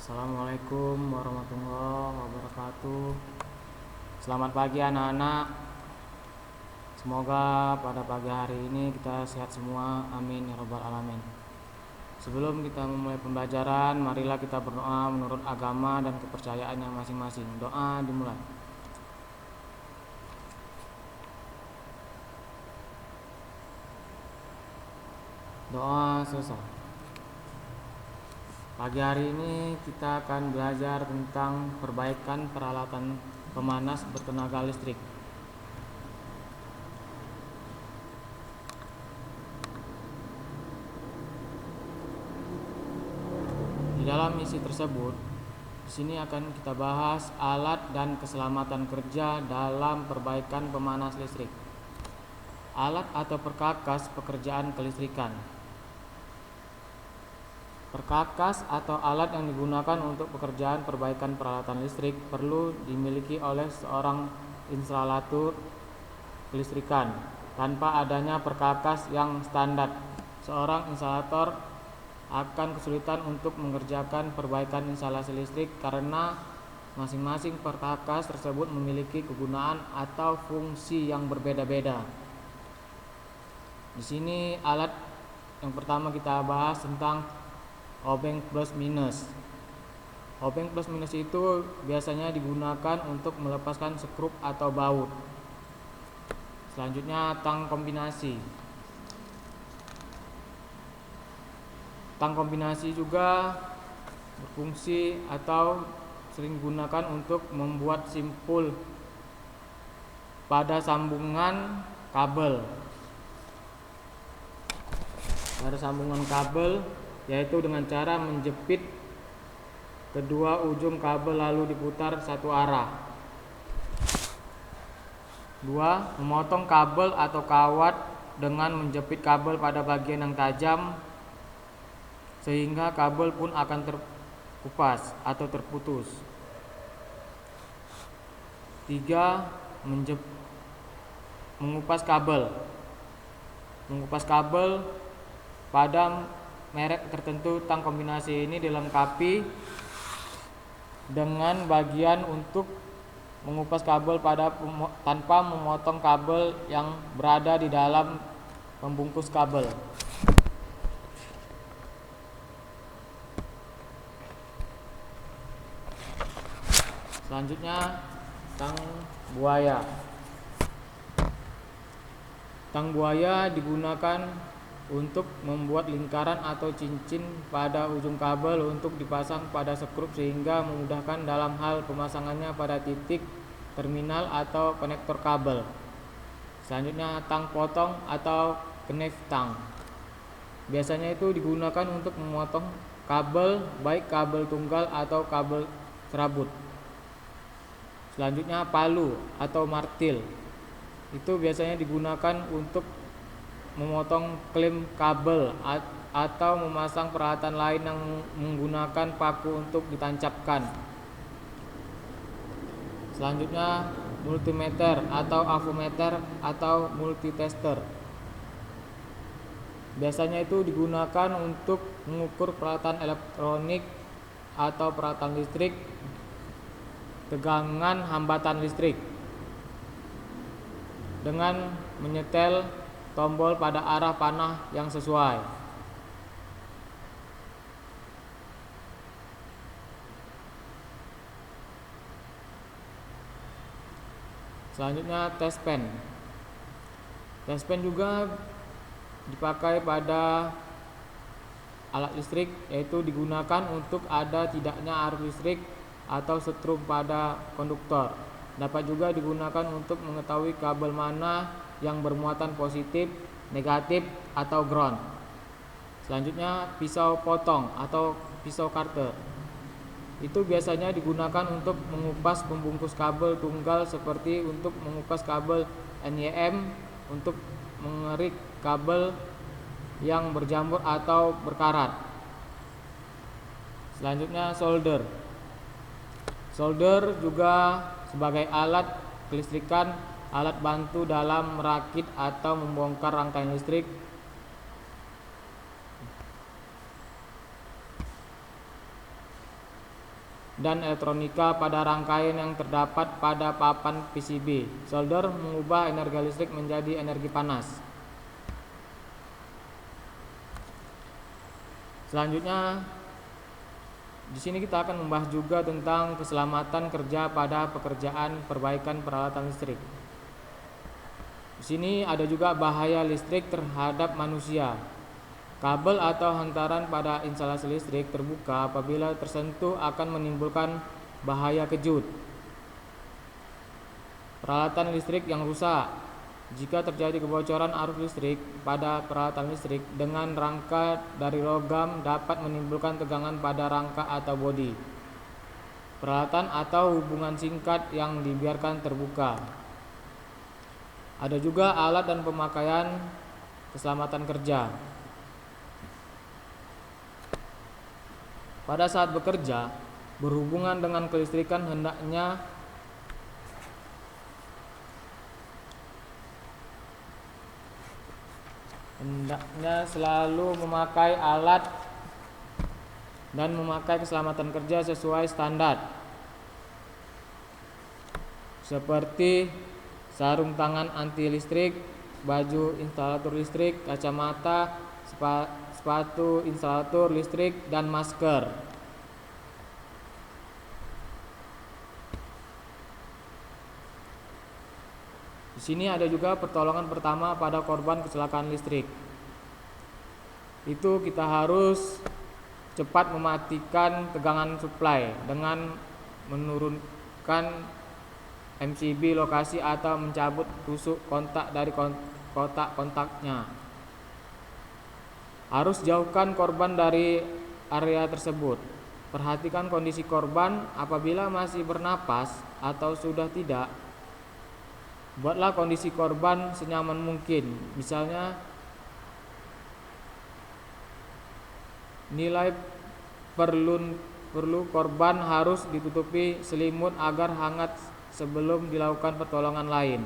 Assalamualaikum warahmatullahi wabarakatuh. Selamat pagi anak-anak. Semoga pada pagi hari ini kita sehat semua. Amin ya rabbal alamin. Sebelum kita memulai pembelajaran, marilah kita berdoa menurut agama dan kepercayaannya masing-masing. Doa dimulai. Doa selesai. Pagi hari ini kita akan belajar tentang perbaikan peralatan pemanas bertenaga listrik. Di dalam misi tersebut, di sini akan kita bahas alat dan keselamatan kerja dalam perbaikan pemanas listrik. Alat atau perkakas pekerjaan kelistrikan. Perkakas atau alat yang digunakan untuk pekerjaan perbaikan peralatan listrik perlu dimiliki oleh seorang instalator kelistrikan. Tanpa adanya perkakas yang standar, seorang instalator akan kesulitan untuk mengerjakan perbaikan instalasi listrik karena masing-masing perkakas tersebut memiliki kegunaan atau fungsi yang berbeda-beda. Di sini alat yang pertama kita bahas tentang obeng plus minus. Obeng plus minus itu biasanya digunakan untuk melepaskan skrup atau baut. Selanjutnya tang kombinasi. Tang kombinasi juga berfungsi atau sering digunakan untuk membuat simpul pada sambungan kabel. Yaitu dengan cara menjepit kedua ujung kabel lalu diputar satu arah. 2. Memotong kabel atau kawat dengan menjepit kabel pada bagian yang tajam sehingga kabel pun akan terkupas atau terputus. 3. Mengupas kabel. Mengupas kabel pada merek tertentu tang kombinasi ini dilengkapi dengan bagian untuk mengupas kabel tanpa memotong kabel yang berada di dalam pembungkus kabel. Selanjutnya tang buaya. Tang buaya digunakan untuk membuat lingkaran atau cincin pada ujung kabel untuk dipasang pada skrup sehingga memudahkan dalam hal pemasangannya pada titik terminal atau konektor kabel. Selanjutnya tang potong atau knife tang. Biasanya itu digunakan untuk memotong kabel, baik kabel tunggal atau kabel serabut. Selanjutnya palu atau martil. Itu biasanya digunakan untuk memotong klem kabel atau memasang peralatan lain yang menggunakan paku untuk ditancapkan. Selanjutnya multimeter atau avometer atau multitester. Biasanya itu digunakan untuk mengukur peralatan elektronik atau peralatan listrik, tegangan hambatan listrik dengan menyetel tombol pada arah panah yang sesuai. Selanjutnya test pen. Test pen juga dipakai pada alat listrik, yaitu digunakan untuk ada tidaknya arus listrik atau setrum pada konduktor. Dapat juga digunakan untuk mengetahui kabel mana yang bermuatan positif, negatif, atau ground. Selanjutnya pisau potong atau pisau cutter. Itu biasanya digunakan untuk mengupas pembungkus kabel tunggal seperti untuk mengupas kabel NYM, untuk mengerik kabel yang berjamur atau berkarat. Selanjutnya solder. Solder juga sebagai alat kelistrikan, alat bantu dalam merakit atau membongkar rangkaian listrik. dan elektronika pada rangkaian yang terdapat pada papan PCB. Solder mengubah energi listrik menjadi energi panas. Selanjutnya, di sini kita akan membahas juga tentang keselamatan kerja pada pekerjaan perbaikan peralatan listrik. Di sini ada juga bahaya listrik terhadap manusia. Kabel atau hantaran pada instalasi listrik terbuka apabila tersentuh akan menimbulkan bahaya kejut. Peralatan listrik yang rusak. Jika terjadi kebocoran arus listrik pada peralatan listrik dengan rangka dari logam dapat menimbulkan tegangan pada rangka atau bodi peralatan atau hubungan singkat yang dibiarkan terbuka. Ada juga alat dan pemakaian keselamatan kerja. Pada saat bekerja berhubungan dengan kelistrikan hendaknya selalu memakai alat dan memakai keselamatan kerja sesuai standar, seperti sarung tangan anti listrik, baju instalator listrik, kacamata, sepatu instalator listrik, dan masker. Di sini ada juga pertolongan pertama pada korban kecelakaan listrik. Itu kita harus cepat mematikan tegangan suplai dengan menurunkan MCB lokasi atau mencabut tusuk kontak dari kotak kontaknya. Harus jauhkan korban dari area tersebut. Perhatikan kondisi korban apabila masih bernapas atau sudah tidak. Buatlah kondisi korban senyaman mungkin. Misalnya nilai perlu korban harus ditutupi selimut agar hangat sebelum dilakukan pertolongan lain.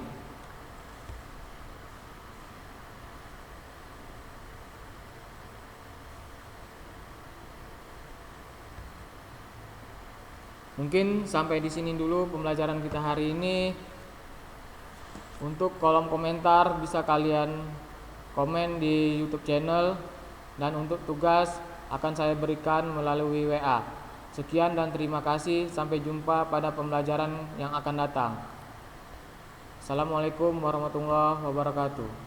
Mungkin sampai di sini dulu pembelajaran kita hari ini. Untuk kolom komentar bisa kalian komen di YouTube channel, dan untuk tugas akan saya berikan melalui WA. Sekian dan terima kasih. Sampai jumpa pada pembelajaran yang akan datang. Assalamualaikum warahmatullahi wabarakatuh.